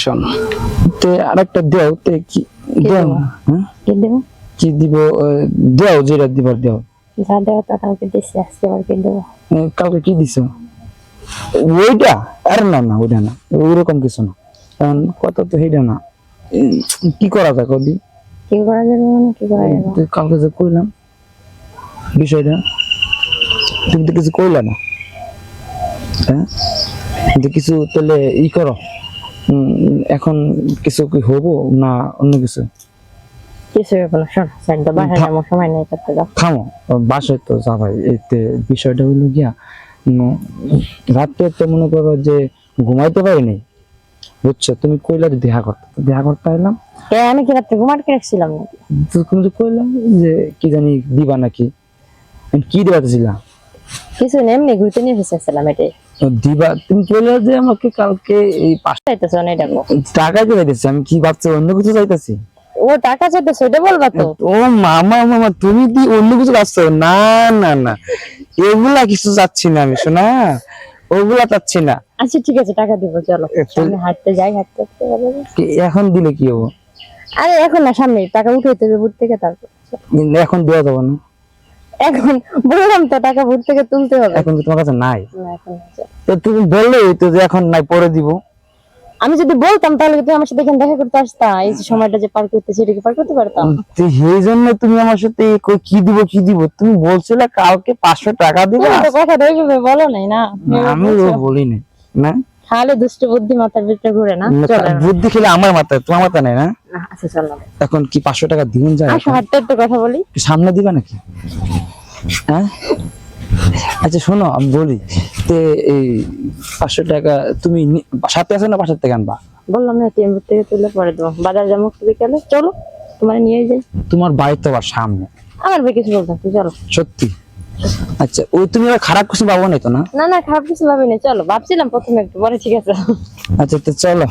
শোন তে আরেকটা দেও তে কি দেও হ্যাঁ কি দেব কি দিব দেও যেটা দিবার দেও যা দেওয়া তা কাউকে দিচ্ছি আজকে আবার কি দেবো কালকে কি দিছো ওইটা আর না না ওইটা না ওরকম কিছু না কারণ কথা তো সেইটা না কি করা যায় কদি কি করা যাবে মানে কি করা যাবে কালকে যে কইলাম বিষয়টা তুমি তো কিছু কইলা না হ্যাঁ কিন্তু কিছু তাহলে ই করো এখন কিছু কি হবো না অন্য কিছু কিছু হবে না শোন সাইডটা বাসায় যাবো সময় নেই করতে দাও থামো বাসায় তো যাবাই এতে বিষয়টা হইলো গিয়া রাত্রে তো মনে করো যে ঘুমাইতে পারিনি বুঝছো তুমি কইলা যে দেখা করতে এলাম আমি কি রাত্রে ঘুমাতে রাখছিলাম নাকি তুমি তো কইলাম যে কি জানি দিবা নাকি কি দিবাতেছিলা কিছু নেই এমনি ঘুরতে নিয়ে এসেছিলাম এটাই দিবা তুমি কইলা যে আমাকে কালকে এই 5 চাইতেছো অনেক ডাকো টাকা দিয়ে দিতেছি আমি কি ভাবছি অন্য কিছু চাইতেছি ও টাকা চাইতেছো এটা বলবা তো ও মামা মামা তুমি কি অন্য কিছু চাচ্ছো না না না এগুলা কিছু চাচ্ছি না আমি শোনা ওগুলা চাচ্ছি না আচ্ছা ঠিক আছে টাকা দিব চলো সামনে হাঁটতে যাই হাঁটতে হাঁটতে বলো এখন দিলে কি হবো আরে এখন না সামনে টাকা উঠাইতে হবে বুট থেকে তারপর এখন দেওয়া যাবে না এখন বললাম তো টাকা বুট থেকে তুলতে হবে এখন তো তোমার কাছে নাই না এখন না, চলো। তো তুমি বললেই তো যে এখন নাই পরে দিব আমি যদি বলতাম তাহলে কি তুমি আমার সাথে এখানে দেখা করতে আসতা এই যে সময়টা যে পার করতে সেটা কি পার করতে পারতাম তো সেই জন্য তুমি আমার সাথে কি দিব তুমি বলছিলে কালকে 500 টাকা দিবে তুমি তো কথা ওইভাবে বলো নাই না আমি বলি না খালে দুষ্ট বুদ্ধি মাথার ভিতরে ঘুরে না চলো বুদ্ধি খেলে আমার মাথায় তোমার মাথায় নাই না না আচ্ছা চলো এখন কি 500 টাকা দিন যায় আসো হাঁটতে হাঁটতে কথা বলি সামনে দিবা নাকি হ্যাঁ আচ্ছা শোনো আমি বলি তে এই 500 টাকা তুমি সাথে আছে না বাসার থেকে আনবা বললাম না টিএম থেকে তুলে পরে দেবো বাজার যাবো একটু বিকালে চলো তোমার নিয়ে যাই তোমার বাড়ি তো আবার সামনে আমার ভাই কিছু বলতাম চলো সত্যি আচ্ছা ওই তুমি আবার খারাপ কিছু ভাবো না তো না না না খারাপ কিছু ভাবিনি চলো ভাবছিলাম প্রথমে একটু পরে ঠিক আছে আচ্ছা তো চলো